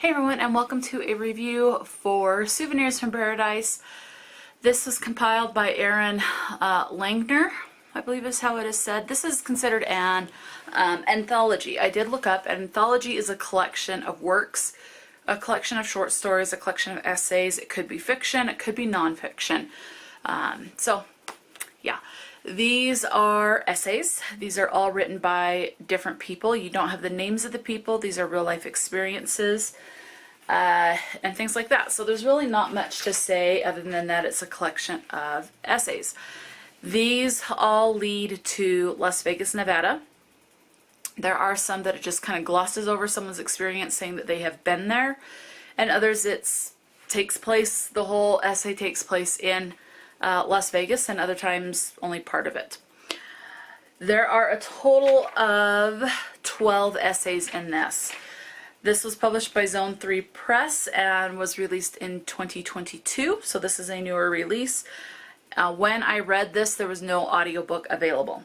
Hey everyone, and welcome to a review for Souvenirs from Paradise. This was compiled by Erin Langner, I believe is how it is said. This is considered an anthology. I did look up, an anthology is a collection of works, a collection of short stories, a collection of essays. It could be fiction, it could be nonfiction. Yeah. These are essays. These are all written by different people. You don't have the names of the people. These are real life experiences and things like that. So there's really not much to say other than that it's a collection of essays. These all lead to Las Vegas, Nevada. There are some that it just kind of glosses over someone's experience, saying that they have been there, and others the whole essay takes place in Las Vegas, and other times only part of it. There are a total of 12 essays in this. This was published by Zone 3 Press and was released in 2022, so this is a newer release. When I read this, there was no audiobook available.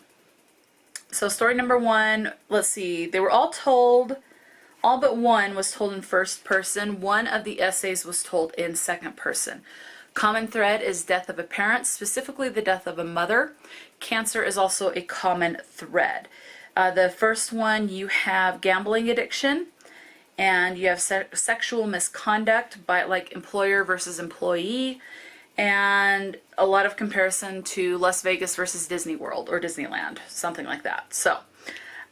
So story number one, let's see, they were all told, all but one was told in first person. One of the essays was told in second person. Common thread is death of a parent, specifically the death of a mother. Cancer is also a common thread. The first one, you have gambling addiction, and you have sexual misconduct by like employer versus employee, and a lot of comparison to Las Vegas versus Disney World or Disneyland, something like that. So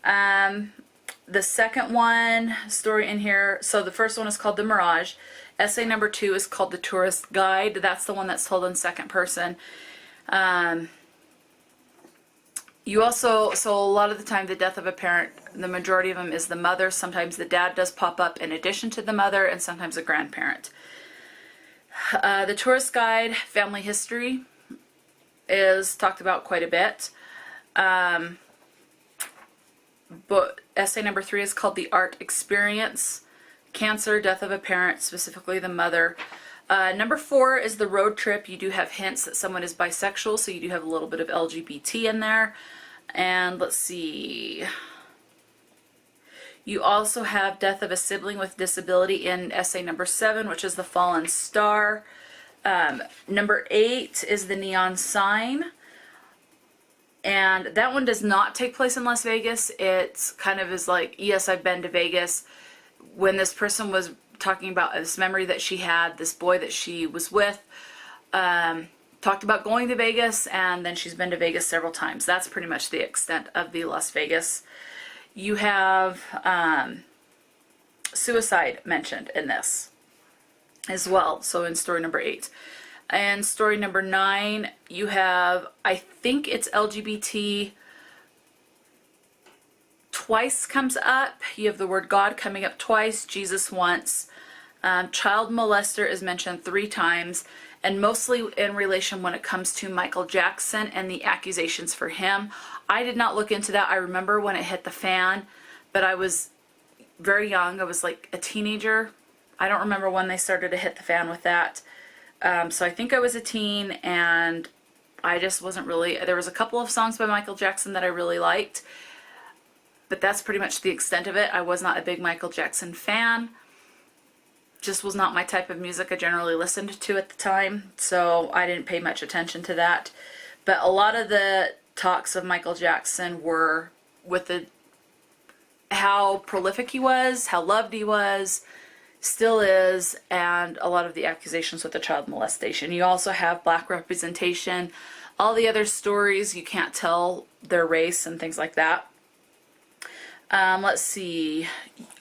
the second one story in here, so the first one is called The Mirage. Essay number 2 is called The Tourist Guide. That's the one that's told in second person. You also, so a lot of the time the death of a parent, the majority of them is the mother. Sometimes the dad does pop up in addition to the mother, and sometimes a grandparent. The Tourist Guide, family history, is talked about quite a bit. But essay number 3 is called The Art Experience. Cancer, death of a parent, specifically the mother. Number 4 is The Road Trip. You do have hints that someone is bisexual, so you do have a little bit of LGBT in there. And let's see. You also have death of a sibling with disability in essay number 7, which is The Fallen Star. Number 8 is The Neon Sign. And that one does not take place in Las Vegas. It's kind of is like, yes, I've been to Vegas. When this person was talking about this memory that she had, this boy that she was with, talked about going to Vegas, and then she's been to Vegas several times. That's pretty much the extent of the Las Vegas. You have suicide mentioned in this as well, so in story number 8. And story number 9, you have, I think it's LGBT twice comes up. You have the word God coming up twice, Jesus once. Child molester is mentioned 3 times, and mostly in relation when it comes to Michael Jackson and the accusations for him. I did not look into that. I remember when it hit the fan, but I was very young. I was like a teenager. I don't remember when they started to hit the fan with that. So I think I was a teen, and I just wasn't really, there was a couple of songs by Michael Jackson that I really liked, but that's pretty much the extent of it. I was not a big Michael Jackson fan. Just was not my type of music I generally listened to at the time, so I didn't pay much attention to that. But a lot of the talks of Michael Jackson were with how prolific he was, how loved he was, still is, and a lot of the accusations with the child molestation. You also have black representation. All the other stories, you can't tell their race and things like that. Let's see.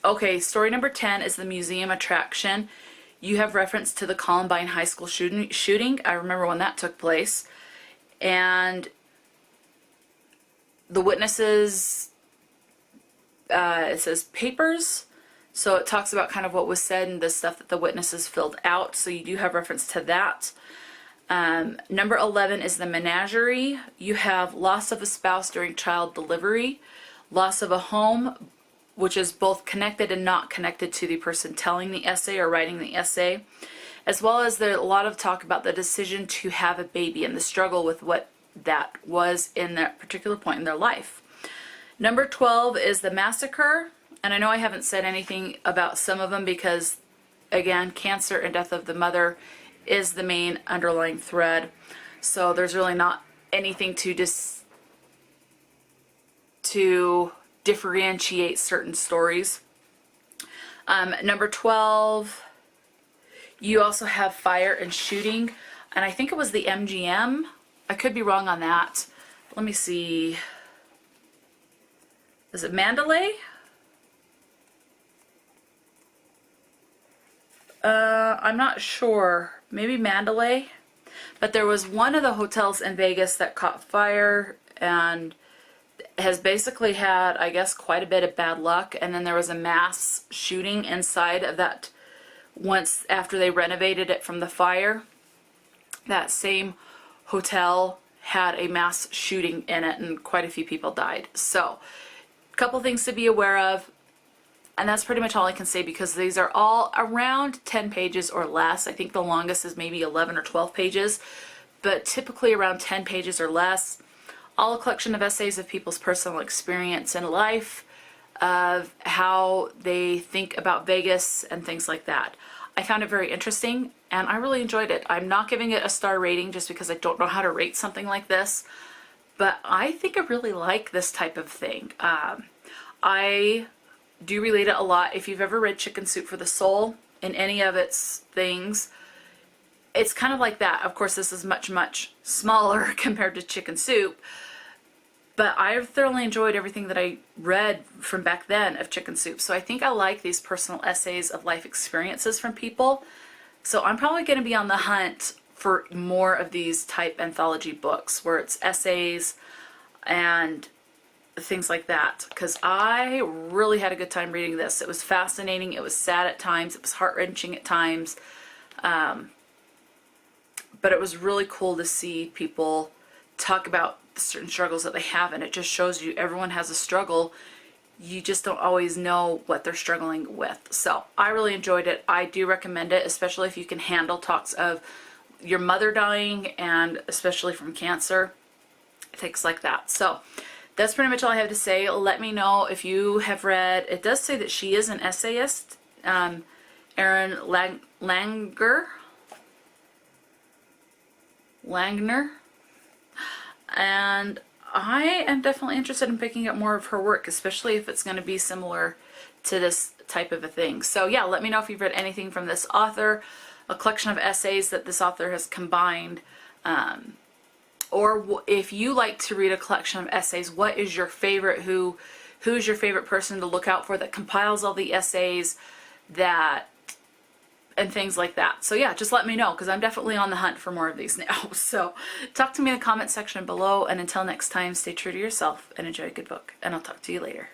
Okay, story number 10 is the museum attraction. You have reference to the Columbine High School shooting. I remember when that took place. And the witnesses, it says papers. So it talks about kind of what was said and the stuff that the witnesses filled out. So you do have reference to that. Number 11 is the menagerie. You have loss of a spouse during child delivery. Loss of a home, which is both connected and not connected to the person telling the essay or writing the essay, as well as there's a lot of talk about the decision to have a baby and the struggle with what that was in that particular point in their life. Number 12 is the massacre, and I know I haven't said anything about some of them because again, cancer and death of the mother is the main underlying thread. So there's really not anything to differentiate certain stories. Number 12, you also have fire and shooting, and I think it was the MGM. I could be wrong on that. Let me see. Is it Mandalay? I'm not sure. Maybe Mandalay. But there was one of the hotels in Vegas that caught fire and has basically had, I guess, quite a bit of bad luck. And then there was a mass shooting inside of that once after they renovated it from the fire. That same hotel had a mass shooting in it and quite a few people died. So, a couple things to be aware of. And that's pretty much all I can say because these are all around 10 pages or less. I think the longest is maybe 11 or 12 pages, but typically around 10 pages or less. All a collection of essays of people's personal experience in life, of how they think about Vegas and things like that. I found it very interesting and I really enjoyed it. I'm not giving it a star rating just because I don't know how to rate something like this, but I think I really like this type of thing. I do relate it a lot. If you've ever read Chicken Soup for the Soul in any of its things, it's kind of like that. Of course, this is much, much smaller compared to Chicken Soup, but I thoroughly enjoyed everything that I read from back then of Chicken Soup. So I think I like these personal essays of life experiences from people. So I'm probably going to be on the hunt for more of these type anthology books where it's essays and things like that, because I really had a good time reading this. It was fascinating. It was sad at times. It was heart-wrenching at times. But it was really cool to see people talk about certain struggles that they have, and it just shows you everyone has a struggle. You just don't always know what they're struggling with. So I really enjoyed it. I do recommend it, especially if you can handle talks of your mother dying and especially from cancer, things like that. So that's pretty much all I have to say. Let me know if you have read. It does say that she is an essayist, Erin Langner, and I am definitely interested in picking up more of her work, especially if it's going to be similar to this type of a thing. So yeah, let me know if you've read anything from this author, a collection of essays that this author has combined. Or if you like to read a collection of essays, what is your favorite? Who's your favorite person to look out for that compiles all the essays and things like that. So yeah, just let me know because I'm definitely on the hunt for more of these now. So talk to me in the comment section below, and until next time, stay true to yourself and enjoy a good book, and I'll talk to you later.